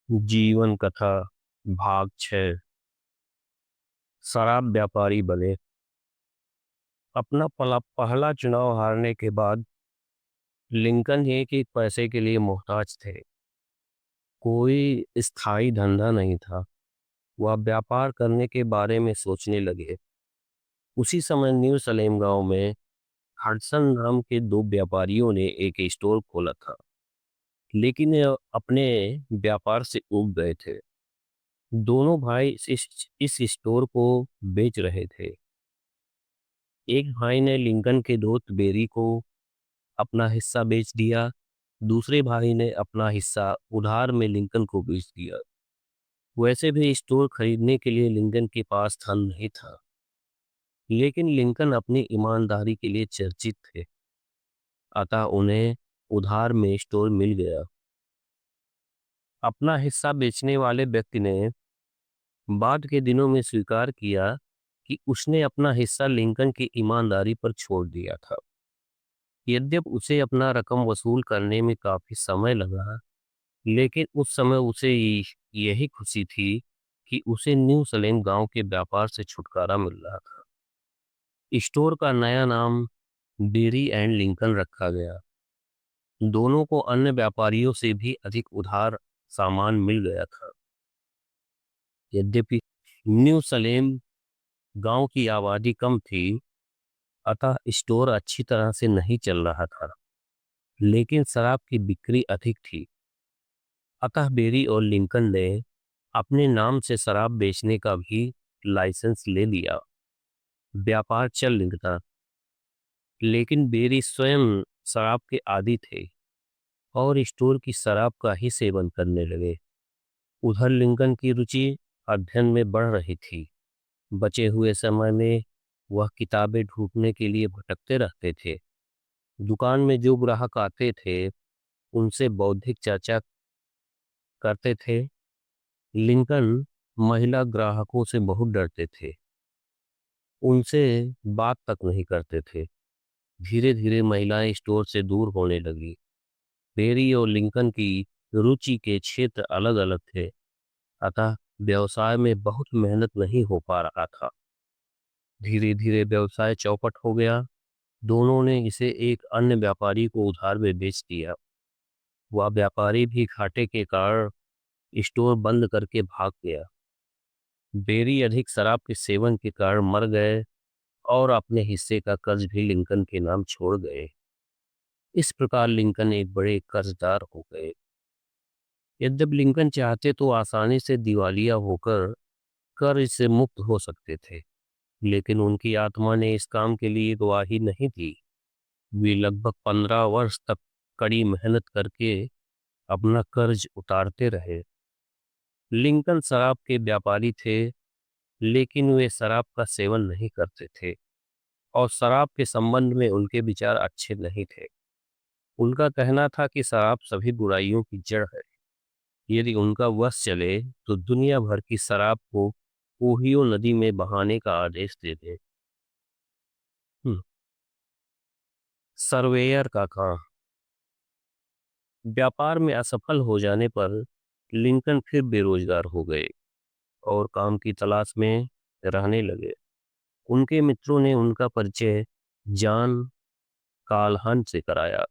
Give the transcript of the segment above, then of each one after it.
जीवन कथा भाग 6। शराब व्यापारी बने। अपना पहला चुनाव हारने के बाद लिंकन एक एक पैसे के लिए मोहताज थे। कोई स्थायी धंधा नहीं था। वह व्यापार करने के बारे में सोचने लगे। उसी समय न्यू सलेम गांव में हडसन नाम के दो व्यापारियों ने एक स्टोर खोला था, लेकिन ये अपने व्यापार से ऊब गए थे। दोनों भाई इस स्टोर को बेच रहे थे। एक भाई ने लिंकन के दोस्त बेरी को अपना हिस्सा बेच दिया। दूसरे भाई ने अपना हिस्सा उधार में लिंकन को बेच दिया। वैसे भी स्टोर खरीदने के लिए लिंकन के पास धन नहीं था, लेकिन लिंकन अपनी ईमानदारी के लिए चर्चित थे। अतः उन्हें उधार में स्टोर मिल गया। अपना हिस्सा बेचने वाले व्यक्ति ने बाद के दिनों में स्वीकार किया कि उसने अपना हिस्सा लिंकन की ईमानदारी पर छोड़ दिया था। यद्यपि उसे अपना रकम वसूल करने में काफी समय लगा, लेकिन उस समय उसे यही खुशी थी कि उसे न्यू सलेम गांव के व्यापार से छुटकारा मिल रहा था। स्टोर का नया नाम बेरी एंड लिंकन रखा गया। दोनों को अन्य व्यापारियों से भी अधिक उधार सामान मिल गया था। यद्यपि न्यू सलेम गांव की आबादी कम थी, अतः स्टोर अच्छी तरह से नहीं चल रहा था, लेकिन शराब की बिक्री अधिक थी। अतः बेरी और लिंकन ने अपने नाम से शराब बेचने का भी लाइसेंस ले लिया। व्यापार चल निकला, लेकिन बेरी स्वयं शराब के आदी थे और स्टोर की शराब का ही सेवन करने लगे। उधर लिंकन की रुचि अध्ययन में बढ़ रही थी। बचे हुए समय में वह किताबें ढूंढने के लिए भटकते रहते थे। दुकान में जो ग्राहक आते थे उनसे बौद्धिक चर्चा करते थे। लिंकन महिला ग्राहकों से बहुत डरते थे, उनसे बात तक नहीं करते थे। धीरे धीरे महिलाएं स्टोर से दूर होने लगी। बेरी और लिंकन की रुचि के क्षेत्र अलग अलग थे, अतः व्यवसाय में बहुत मेहनत नहीं हो पा रहा था। धीरे धीरे व्यवसाय चौपट हो गया। दोनों ने इसे एक अन्य व्यापारी को उधार में बेच दिया। वह व्यापारी भी घाटे के कारण स्टोर बंद करके भाग गया। बेरी अधिक शराब के सेवन के कारण मर गए और अपने हिस्से का कर्ज भी लिंकन के नाम छोड़ गए। इस प्रकार लिंकन एक बड़े कर्जदार हो गए। यद्यपि लिंकन चाहते तो आसानी से दिवालिया होकर कर्ज से मुक्त हो सकते थे, लेकिन उनकी आत्मा ने इस काम के लिए गवाही नहीं दी। वे लगभग 15 वर्ष तक कड़ी मेहनत करके अपना कर्ज उतारते रहे। लिंकन शराब के व्यापारी थे, लेकिन वे शराब का सेवन नहीं करते थे और शराब के संबंध में उनके विचार अच्छे नहीं थे। उनका कहना था कि शराब सभी बुराइयों की जड़ है। यदि उनका वश चले तो दुनिया भर की शराब को ओहियो नदी में बहाने का आदेश दे दे। हम्म, सर्वेयर का काम। व्यापार में असफल हो जाने पर लिंकन फिर बेरोजगार हो गए और काम की तलाश में रहने लगे। उनके मित्रों ने उनका परिचय जॉन काल्हन से कराया,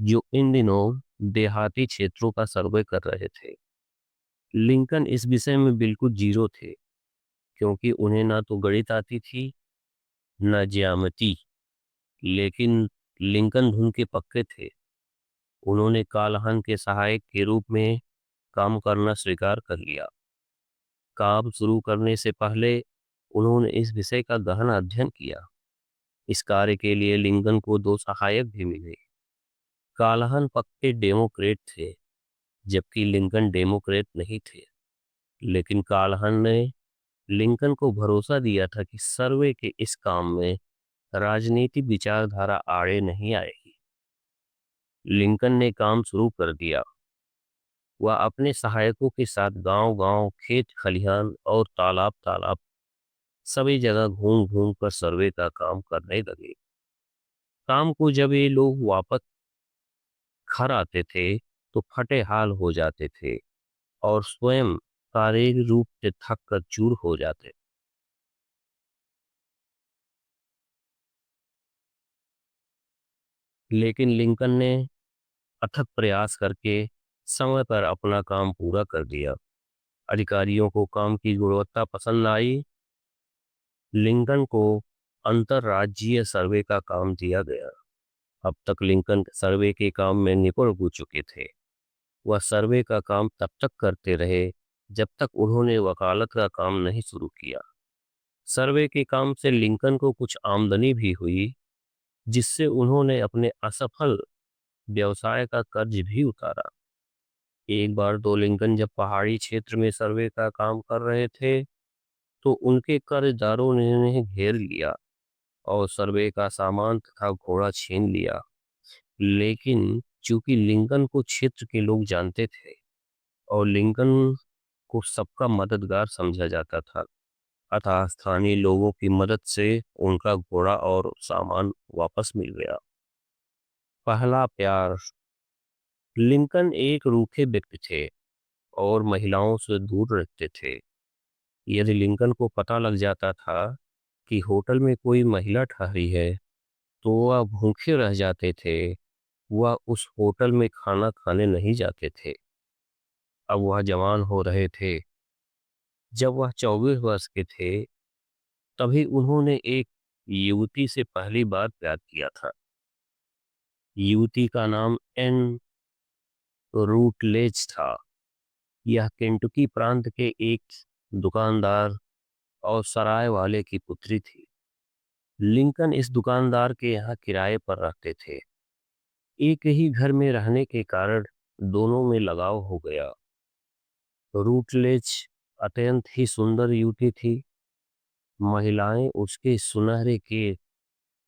जो इन दिनों देहाती क्षेत्रों का सर्वे कर रहे थे। लिंकन इस विषय में बिल्कुल जीरो थे, क्योंकि उन्हें ना तो गणित आती थी न ज्यामिति। लेकिन लिंकन धुन के पक्के थे। उन्होंने काल्हन के सहायक के रूप में काम करना स्वीकार कर लिया। काम शुरू करने से पहले उन्होंने इस विषय का गहन अध्ययन किया। इस कार्य के लिए लिंकन को दो सहायक भी मिले। काल्हन पक्के डेमोक्रेट थे, जबकि लिंकन डेमोक्रेट नहीं थे। लेकिन काल्हन ने लिंकन को भरोसा दिया था कि सर्वे के इस काम में राजनीतिक विचारधारा आड़े नहीं आएगी। लिंकन ने काम शुरू कर दिया। वह अपने सहायकों के साथ गांव-गांव, खेत खलिहान और तालाब-तालाब सभी जगह घूम घूम कर सर्वे का काम करने लगे। शाम को जब ये लोग वापस घर आते थे तो फटे हाल हो जाते थे। और स्वयं शारीरिक रूप से थक कर चूर हो जाते। लेकिन लिंकन ने अथक प्रयास करके समय पर अपना काम पूरा कर दिया। अधिकारियों को काम की गुणवत्ता पसंद आई। लिंकन को अंतर्राज्यीय सर्वे का काम दिया गया। अब तक लिंकन सर्वे के काम में निपुण हो चुके थे। वह सर्वे का काम तब तक करते रहे जब तक उन्होंने वकालत का काम नहीं शुरू किया। सर्वे के काम से लिंकन को कुछ आमदनी भी हुई, जिससे उन्होंने अपने असफल व्यवसाय का कर्ज भी उतारा। एक बार तो लिंकन जब पहाड़ी क्षेत्र में सर्वे का काम कर रहे थे, तो उनके कर्जदारों ने उन्हें घेर लिया और सर्वे का सामान तथा घोड़ा छीन लिया। लेकिन चूंकि लिंकन को क्षेत्र के लोग जानते थे और लिंकन को सबका मददगार समझा जाता था, अतः स्थानीय लोगों की मदद से उनका घोड़ा और सामान वापस मिल गया। पहला प्यार। लिंकन एक रूखे व्यक्ति थे और महिलाओं से दूर रहते थे। यदि लिंकन को पता लग जाता था कि होटल में कोई महिला ठहरी है, तो वह भूखे रह जाते थे। वह उस होटल में खाना खाने नहीं जाते थे। अब वह जवान हो रहे थे। जब वह 24 वर्ष के थे, तभी उन्होंने एक युवती से पहली बार प्यार किया था। युवती का नाम एन रूटलेज था। यह केंटुकी प्रांत के एक दुकानदार और सराय वाले की पुत्री थी। लिंकन इस दुकानदार के यहाँ किराए पर रहते थे। एक ही घर में रहने के कारण दोनों में लगाव हो गया। रूटलेज अत्यंत ही सुंदर युवती थी। महिलाएं उसके सुनहरे के,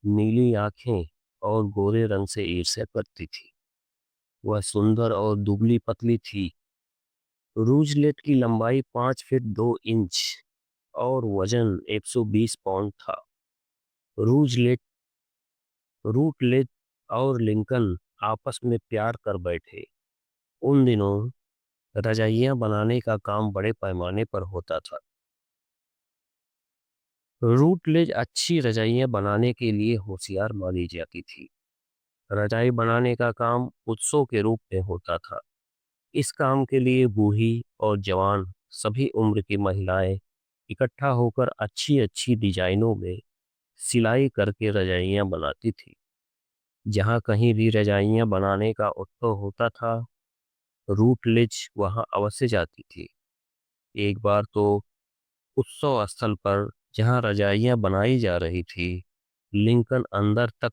नीली आंखें और गोरे रंग से ईर्ष्या करती थी। वह सुंदर और दुबली पतली थी। रूजलेट की लंबाई 5 फीट 2 इंच और वजन 120 पाउंड था। रूजलेट रूटलेज और लिंकन आपस में प्यार कर बैठे। उन दिनों रजाइयां बनाने का काम बड़े पैमाने पर होता था। रूटलेज अच्छी रजाइयां बनाने के लिए होशियार मानी जाती थी। रजाई बनाने का काम उत्सव के रूप में होता था। इस काम के लिए बूढ़ी और जवान सभी उम्र की महिलाएं इकट्ठा होकर अच्छी अच्छी डिजाइनों में सिलाई करके रजाइयां बनाती थी। जहां कहीं भी रजाइयां बनाने का उत्सव होता था, रूटलेज वहां अवश्य जाती थी। एक बार तो उत्सव स्थल पर जहां रजाइयां बनाई जा रही थी, लिंकन अंदर तक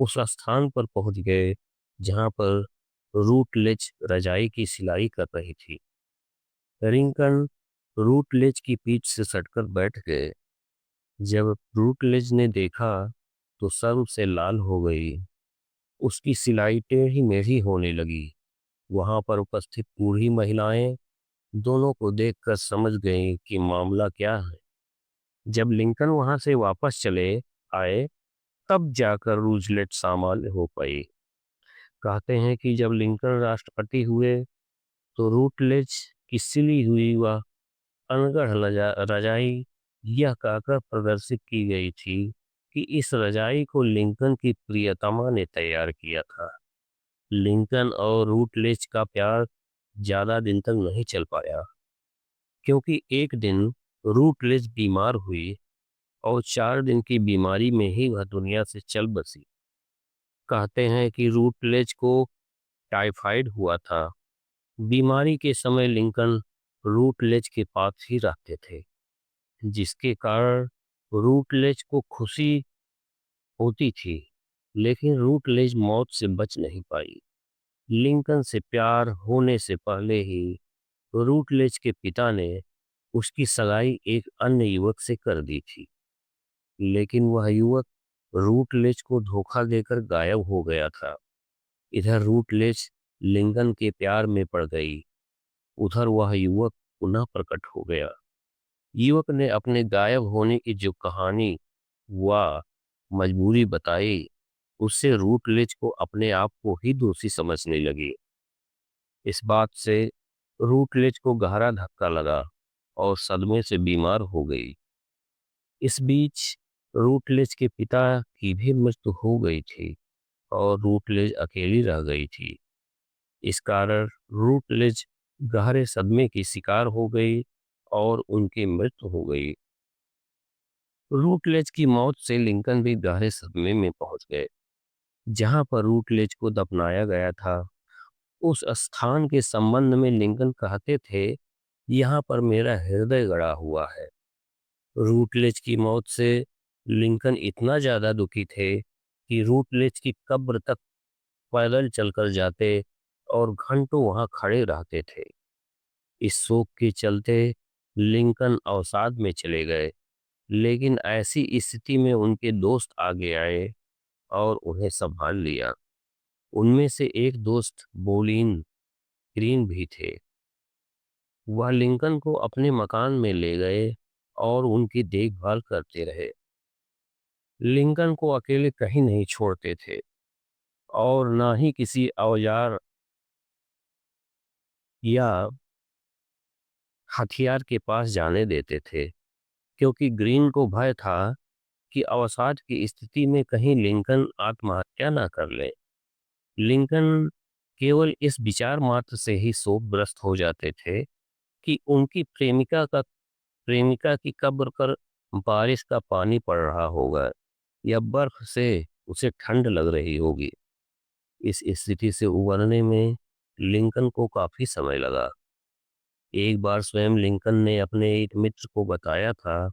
उस स्थान पर पहुंच गए जहां पर रूटलेज रजाई की सिलाई कर रही थी। लिंकन रूटलेज की पीठ से सटकर बैठ गए। जब रूटलेज ने देखा तो शर्म से लाल हो गई। उसकी सिलाई टेढ़ी मेढ़ी होने लगी। वहां पर उपस्थित बूढ़ी महिलाएं दोनों को देखकर समझ गईं कि मामला क्या है। जब लिंकन वहां से वापस चले आए, तब जाकर रूजलेट सामान्य हो पाई। कहते हैं कि जब लिंकन राष्ट्रपति हुए, तो रूटलेज की सिली हुई वह अनगढ़ रजाई यह कहकर प्रदर्शित की गई थी कि इस रजाई को लिंकन की प्रियतमा ने तैयार किया था। लिंकन और रूटलेज का प्यार ज्यादा दिन तक नहीं चल पाया, क्योंकि एक दिन रूटलेज बीमार हुई और 4 दिन की बीमारी में ही वह दुनिया से चल बसी। कहते हैं कि रूटलेज को टाइफाइड हुआ था। बीमारी के समय लिंकन रूटलेज के पास ही रहते थे, जिसके कारण रूटलेज को खुशी होती थी। लेकिन रूटलेज मौत से बच नहीं पाई। लिंकन से प्यार होने से पहले ही रूटलेज के पिता ने उसकी सगाई एक अन्य युवक से कर दी थी। लेकिन वह युवक रूटलेज को धोखा देकर गायब हो गया था। इधर रूटलेज लिंकन के प्यार में पड़ गई, उधर वह युवक पुनः प्रकट हो गया। युवक ने अपने गायब होने की जो कहानी व मजबूरी बताई, उससे रूटलेज को अपने आप को ही दोषी समझने लगी। इस बात से रूटलेज को गहरा धक्का लगा और सदमे से बीमार हो गई। इस बीच रूटलेज के पिता की भी मृत्यु हो गई थी और रूटलेज अकेली रह गई थी। इस कारण रूटलेज गहरे सदमे की शिकार हो गई और उनकी मृत्यु हो गई। रूटलेज की मौत से लिंकन भी गहरे सदमे में पहुंच गए। जहां पर रूटलेज को दफनाया गया था, उस स्थान के संबंध में लिंकन कहते थे, यहाँ पर मेरा हृदय गड़ा हुआ है। रूटलेज की मौत से लिंकन इतना ज्यादा दुखी थे कि रूटलेज की कब्र तक पैदल चलकर जाते और घंटों वहां खड़े रहते थे। इस शोक के चलते लिंकन अवसाद में चले गए, लेकिन ऐसी स्थिति में उनके दोस्त आगे आए और उन्हें संभाल लिया। उनमें से एक दोस्त बोलिन ग्रीन भी थे। वह लिंकन को अपने मकान में ले गए और उनकी देखभाल करते रहे। लिंकन को अकेले कहीं नहीं छोड़ते थे और ना ही किसी औजार या हथियार के पास जाने देते थे, क्योंकि ग्रीन को भय था कि अवसाद की स्थिति में कहीं लिंकन आत्महत्या ना कर ले। लिंकन केवल इस विचार मात्र से ही शोकग्रस्त हो जाते थे कि उनकी प्रेमिका की कब्र पर बारिश का पानी पड़ रहा होगा या बर्फ से उसे ठंड लग रही होगी। इस स्थिति से उबरने में लिंकन को काफी समय लगा। एक बार स्वयं लिंकन ने अपने एक मित्र को बताया था,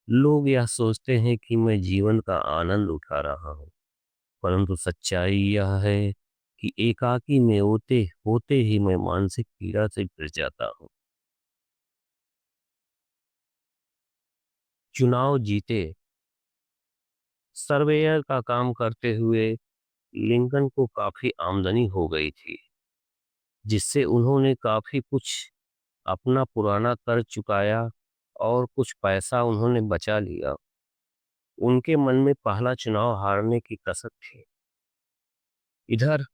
लोग यह सोचते हैं कि मैं जीवन का आनंद उठा रहा हूँ, परंतु सच्चाई यह है कि एकाकी में होते होते ही मैं मानसिक पीड़ा से गिर जाता हूँ। चुनाव जीते। सर्वेयर का काम करते हुए लिंकन को काफी आमदनी हो गई थी, जिससे उन्होंने काफी कुछ अपना पुराना कर्ज चुकाया और कुछ पैसा उन्होंने बचा लिया। उनके मन में पहला चुनाव हारने की कसक थी। इधर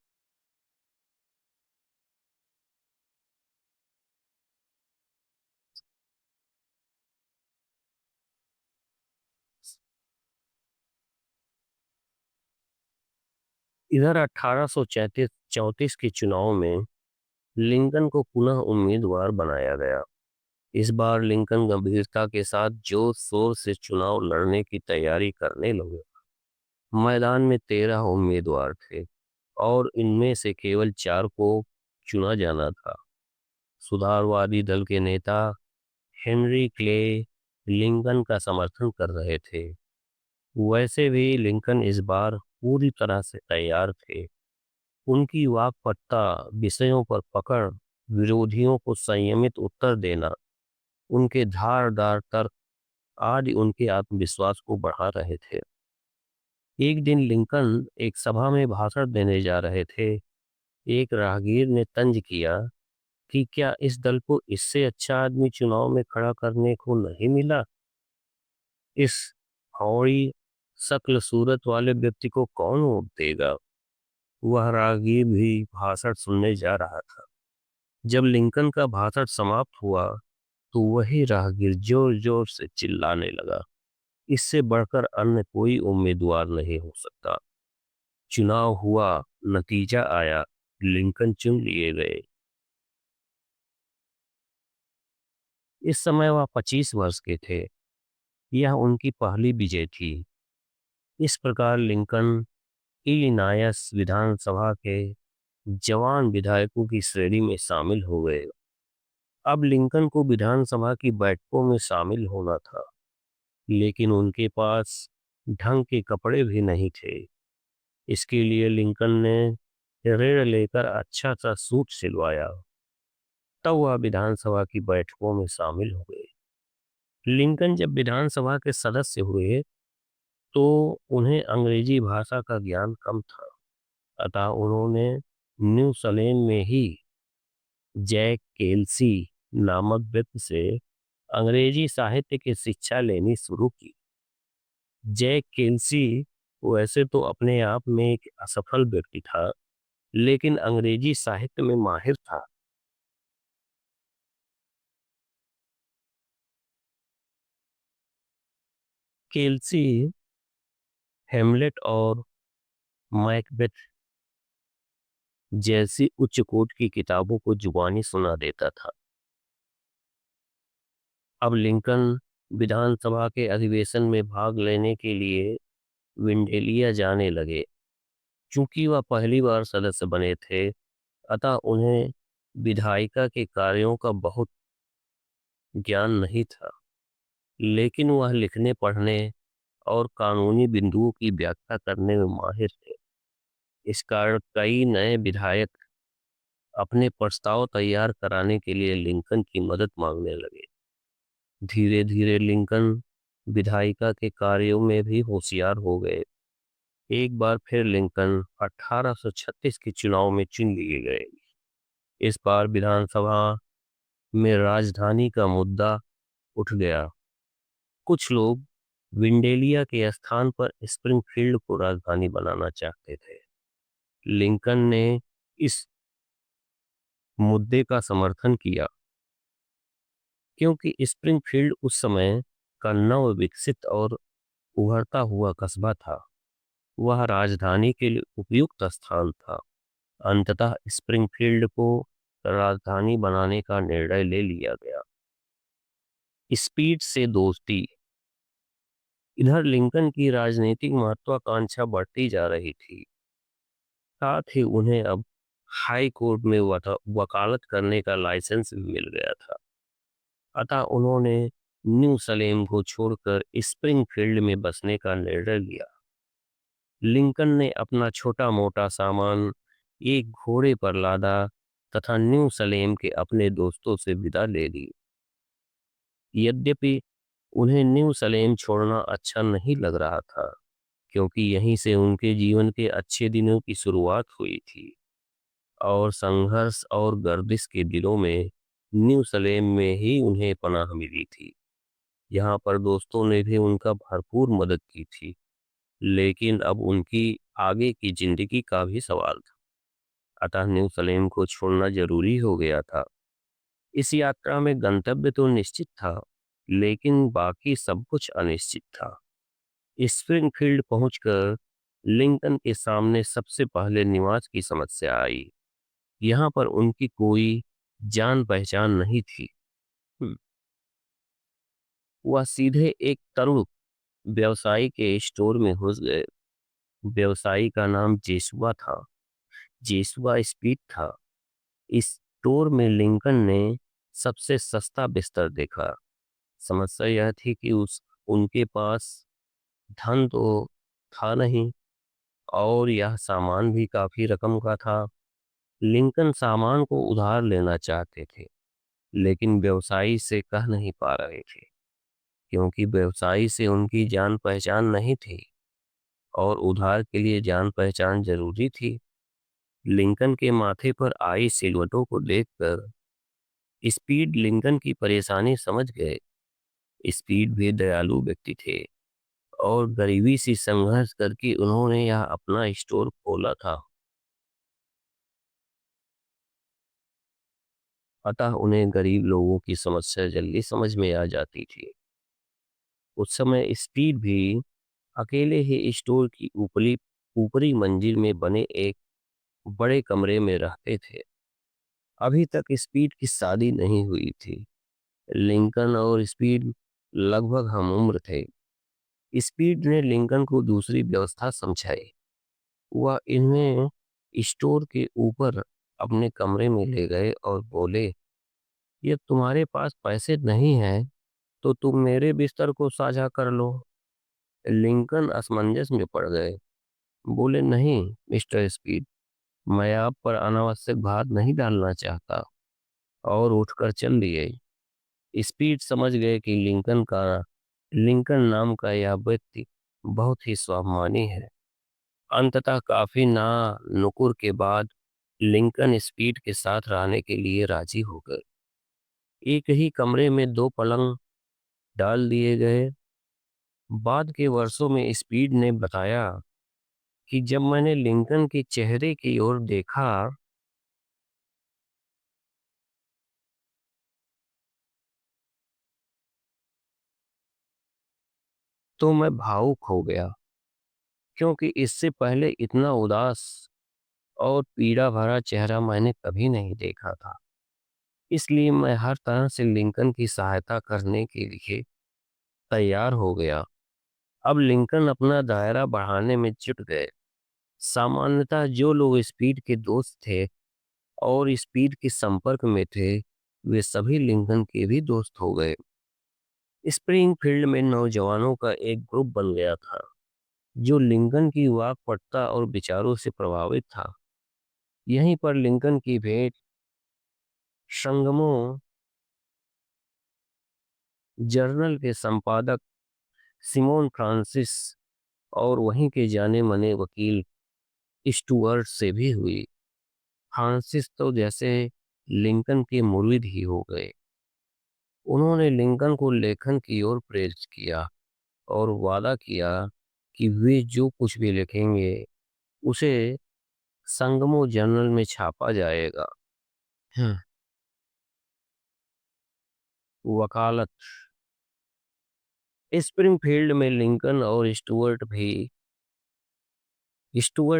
इधर 1834 के चुनाव में लिंकन को पुनः उम्मीदवार बनाया गया। इस बार लिंकन गंभीरता के साथ जोर शोर से चुनाव लड़ने की तैयारी करने लगे। मैदान में 13 उम्मीदवार थे और इनमें से केवल 4 को चुना जाना था। सुधारवादी दल के नेता हेनरी क्ले लिंकन का समर्थन कर रहे थे। वैसे भी लिंकन इस बार पूरी तरह से तैयार थे। उनकी वाकपटुता, विषयों पर पकड़, विरोधियों को संयमित उत्तर देना, उनके धारदार तर्क आदि उनके आत्मविश्वास को बढ़ा रहे थे। एक दिन लिंकन एक सभा में भाषण देने जा रहे थे। एक राहगीर ने तंज किया कि क्या इस दल को इससे अच्छा आदमी चुनाव में खड़ा करने को नहीं मिला। इस हौड़ी शक्ल सूरत वाले व्यक्ति को कौन वोट देगा। वह राहगीर भी भाषण सुनने जा रहा था। जब लिंकन का भाषण समाप्त हुआ तो वही राहगीर जोर जोर से चिल्लाने लगा, इससे बढ़कर अन्य कोई उम्मीदवार नहीं हो सकता। चुनाव हुआ, नतीजा आया, लिंकन चुन लिए गए। इस समय वह 25 वर्ष के थे। यह उनकी पहली विजय थी। इस प्रकार लिंकन इलिनायस विधानसभा के जवान विधायकों की श्रेणी में शामिल हो गए। अब लिंकन को विधानसभा की बैठकों में शामिल होना था, लेकिन उनके पास ढंग के कपड़े भी नहीं थे। इसके लिए लिंकन ने ऋण लेकर अच्छा सा सूट सिलवाया। तब वह विधानसभा की बैठकों में शामिल हो गए। लिंकन जब विधानसभा के सदस्य हुए तो उन्हें अंग्रेजी भाषा का ज्ञान कम था। अतः उन्होंने न्यू सलेम में ही जैक केल्सी नामक व्यक्ति से अंग्रेजी साहित्य की शिक्षा लेनी शुरू की। जैक केल्सी वैसे तो अपने आप में एक असफल व्यक्ति था, लेकिन अंग्रेजी साहित्य में माहिर था। केल्सी हेमलेट और मैकबेथ जैसी उच्च कोट की किताबों को जुबानी सुना देता था। अब लिंकन विधानसभा के अधिवेशन में भाग लेने के लिए विंडेलिया जाने लगे। चूंकि वह पहली बार सदस्य बने थे, अतः उन्हें विधायिका के कार्यों का बहुत ज्ञान नहीं था, लेकिन वह लिखने पढ़ने और कानूनी बिंदुओं की व्याख्या करने में माहिर थे। इस कारण कई नए विधायक अपने प्रस्ताव तैयार कराने के लिए लिंकन की मदद मांगने लगे। धीरे धीरे लिंकन विधायिका के कार्यों में भी होशियार हो गए। एक बार फिर लिंकन 1836 के चुनाव में चुन लिए गए। इस बार विधानसभा में राजधानी का मुद्दा उठ गया। कुछ लोग विंडेलिया के स्थान पर स्प्रिंगफील्ड को राजधानी बनाना चाहते थे। लिंकन ने इस मुद्दे का समर्थन किया, क्योंकि स्प्रिंगफील्ड उस समय का नव विकसित और उभरता हुआ कस्बा था। वह राजधानी के लिए उपयुक्त स्थान था। अंततः स्प्रिंगफील्ड को राजधानी बनाने का निर्णय ले लिया गया। स्पीड से दोस्ती। इधर लिंकन की राजनीतिक महत्वाकांक्षा बढ़ती जा रही थी। साथ ही उन्हें अब हाई कोर्ट में वकालत करने का लाइसेंस भी मिल गया था। अतः उन्होंने न्यू सलेम को छोड़कर स्प्रिंगफील्ड में बसने का निर्णय लिया। लिंकन ने अपना छोटा मोटा सामान एक घोड़े पर लादा तथा न्यू सलेम के अपने दोस्तों से विदा ले ली। यद्यपि उन्हें न्यू सलेम छोड़ना अच्छा नहीं लग रहा था, क्योंकि यहीं से उनके जीवन के अच्छे दिनों की शुरुआत हुई थी और संघर्ष और गर्दिश के दिनों में न्यू सलेम में ही उन्हें पनाह मिली थी। यहाँ पर दोस्तों ने भी उनका भरपूर मदद की थी, लेकिन अब उनकी आगे की जिंदगी का भी सवाल था। अतः न्यू सलेम को छोड़ना जरूरी हो गया था। इस यात्रा में गंतव्य तो निश्चित था, लेकिन बाकी सब कुछ अनिश्चित था। स्प्रिंगफील्ड पहुंचकर लिंकन के सामने सबसे पहले निवास की समस्या आई। यहाँ पर उनकी कोई जान पहचान नहीं थी। वह सीधे एक तरुण व्यवसायी के स्टोर में घुस गए। व्यवसायी का नाम जेसुआ था। जेसुआ स्पीड था। इस स्टोर में लिंकन ने सबसे सस्ता बिस्तर देखा। समस्या यह थी कि उनके पास धन तो था नहीं, और यह सामान भी काफी रकम का था। लिंकन सामान को उधार लेना चाहते थे, लेकिन व्यवसायी से कह नहीं पा रहे थे, क्योंकि व्यवसायी से उनकी जान पहचान नहीं थी और उधार के लिए जान पहचान जरूरी थी। लिंकन के माथे पर आई सिलवटों को देखकर स्पीड लिंकन की परेशानी समझ गए। स्पीड भी दयालु व्यक्ति थे और गरीबी से संघर्ष करके उन्होंने यह अपना स्टोर खोला था। अतः उन्हें गरीब लोगों की समस्या जल्दी समझ में आ जाती थी। उस समय स्पीड भी अकेले ही स्टोर की ऊपरी ऊपरी मंजिल में बने एक बड़े कमरे में रहते थे। अभी तक स्पीड की शादी नहीं हुई थी। लिंकन और स्पीड लगभग हम उम्र थे। स्पीड ने लिंकन को दूसरी व्यवस्था समझाई। वह इन्हें स्टोर के ऊपर अपने कमरे में ले गए और बोले, ये तुम्हारे पास पैसे नहीं हैं तो तुम मेरे बिस्तर को साझा कर लो। लिंकन असमंजस में पड़ गए। बोले, नहीं मिस्टर स्पीड, मैं आप पर अनावश्यक भार नहीं डालना चाहता, और उठकर चल दिए। स्पीड समझ गए कि लिंकन नाम का यह व्यक्ति बहुत ही स्वाभिमानी है। अंततः काफी ना नुकुर के बाद लिंकन स्पीड के साथ रहने के लिए राजी हो गए। एक ही कमरे में दो पलंग डाल दिए गए। बाद के वर्षों में स्पीड ने बताया कि जब मैंने लिंकन के चेहरे की ओर देखा तो मैं भावुक हो गया, क्योंकि इससे पहले इतना उदास और पीड़ा भरा चेहरा मैंने कभी नहीं देखा था। इसलिए मैं हर तरह से लिंकन की सहायता करने के लिए तैयार हो गया। अब लिंकन अपना दायरा बढ़ाने में जुट गए। सामान्यतः जो लोग स्पीड के दोस्त थे और स्पीड के संपर्क में थे, वे सभी लिंकन के भी दोस्त हो गए। स्प्रिंगफील्ड में नौजवानों का एक ग्रुप बन गया था, जो लिंकन की वाकपटुता और विचारों से प्रभावित था। यहीं पर लिंकन की भेंट संगमों जर्नल के संपादक सिमोन फ्रांसिस और वहीं के जाने माने वकील स्टुअर्ट से भी हुई। फ्रांसिस तो जैसे लिंकन के मुरीद ही हो गए। उन्होंने लिंकन को लेखन की ओर प्रेरित किया और वादा किया कि वे जो कुछ भी लिखेंगे उसे संगमो जर्नल में छापा जाएगा। हम्म, वकालत। स्प्रिंगफील्ड में लिंकन और स्टुअर्ट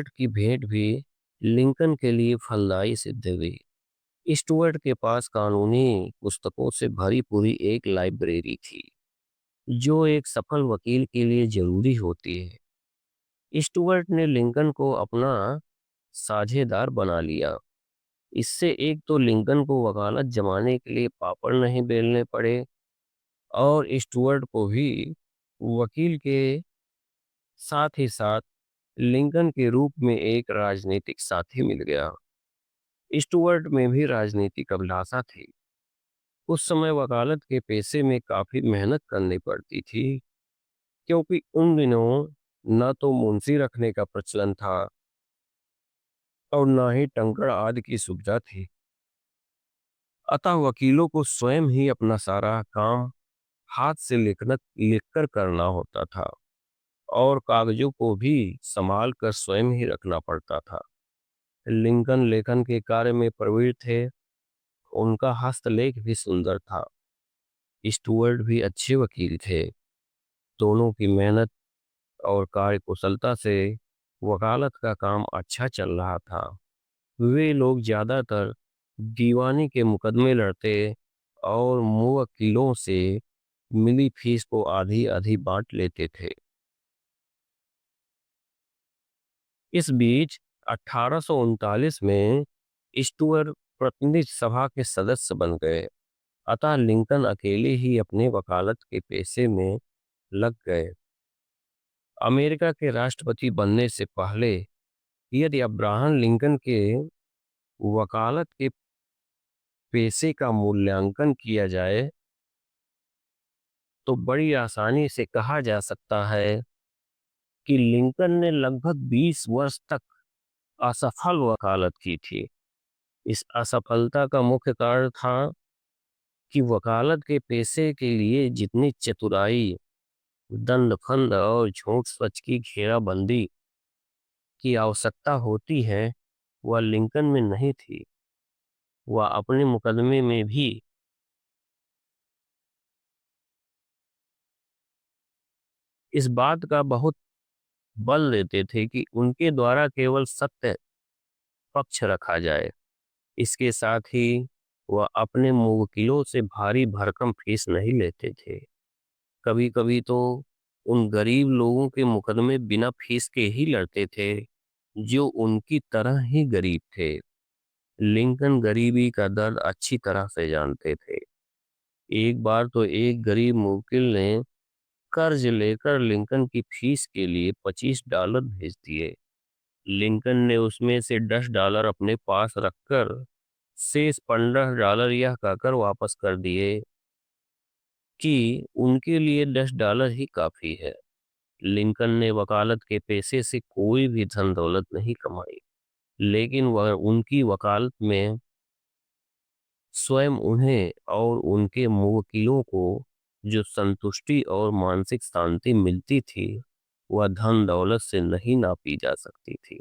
की भेंट भी लिंकन के लिए फलदायी सिद्ध हुई। स्टुअर्ट के पास कानूनी पुस्तकों से भरी पूरी एक लाइब्रेरी थी, जो एक सफल वकील के लिए जरूरी होती है। स्टुअर्ट ने लिंकन को अपना साझेदार बना लिया। इससे एक तो लिंकन को वकालत जमाने के लिए पापड़ नहीं बेलने पड़े, और स्टुअर्ट को भी वकील के साथ ही साथ लिंकन के रूप में एक राजनीतिक साथी मिल गया। स्टुअर्ट में भी राजनीतिक अभिलाषा थी। उस समय वकालत के पेशे में काफी मेहनत करनी पड़ती थी, क्योंकि उन दिनों न तो मुंशी रखने का प्रचलन था और न ही टंकड़ आदि की सुविधा थी। अतः वकीलों को स्वयं ही अपना सारा काम हाथ से लिखकर करना होता था और कागजों को भी संभाल कर स्वयं ही रखना पड़ता था। लिंकन लेखन के कार्य में प्रवीण थे। उनका हस्तलेख भी सुंदर था। स्टुअर्ट भी अच्छे वकील थे। दोनों की मेहनत और कार्यकुशलता से वकालत का काम अच्छा चल रहा था। वे लोग ज्यादातर दीवानी के मुकदमे लड़ते और मुवक्किलों से मिली फीस को आधी आधी बांट लेते थे। इस बीच 1839 में स्टुअर्ट प्रतिनिधि सभा के सदस्य बन गए। अतः लिंकन अकेले ही अपने वकालत के पेशे में लग गए। अमेरिका के राष्ट्रपति बनने से पहले यदि अब्राहम लिंकन के वकालत के पेशे का मूल्यांकन किया जाए तो बड़ी आसानी से कहा जा सकता है कि लिंकन ने लगभग 20 वर्ष तक असफल वकालत की थी। इस असफलता का मुख्य कारण था कि वकालत के पेशे के लिए जितनी चतुराई, दंड फंद और झूठ सच की घेराबंदी की आवश्यकता होती है, वह लिंकन में नहीं थी। वह अपने मुकदमे में भी इस बात का बहुत बल देते थे कि उनके द्वारा केवल सत्य पक्ष रखा जाए। इसके साथ ही वह अपने मुवक्किलों से भारी भरकम फीस नहीं लेते थे। कभी कभी तो उन गरीब लोगों के मुकदमे बिना फीस के ही लड़ते थे, जो उनकी तरह ही गरीब थे। लिंकन गरीबी का दर्द अच्छी तरह से जानते थे। एक बार तो एक गरीब मुवक्किल ने कर्ज लेकर लिंकन की फीस के लिए $25 भेज दिए। लिंकन ने उसमें से $10 अपने पास रखकर शेष $15 यह कहकर वापस कर दिए कि उनके लिए $10 ही काफी है। लिंकन ने वकालत के पेशे से कोई भी धन दौलत नहीं कमाई, लेकिन वह उनकी वकालत में स्वयं उन्हें और उनके मुवक्किलों को जो संतुष्टि और मानसिक शांति मिलती थी, वह धन दौलत से नहीं नापी जा सकती थी।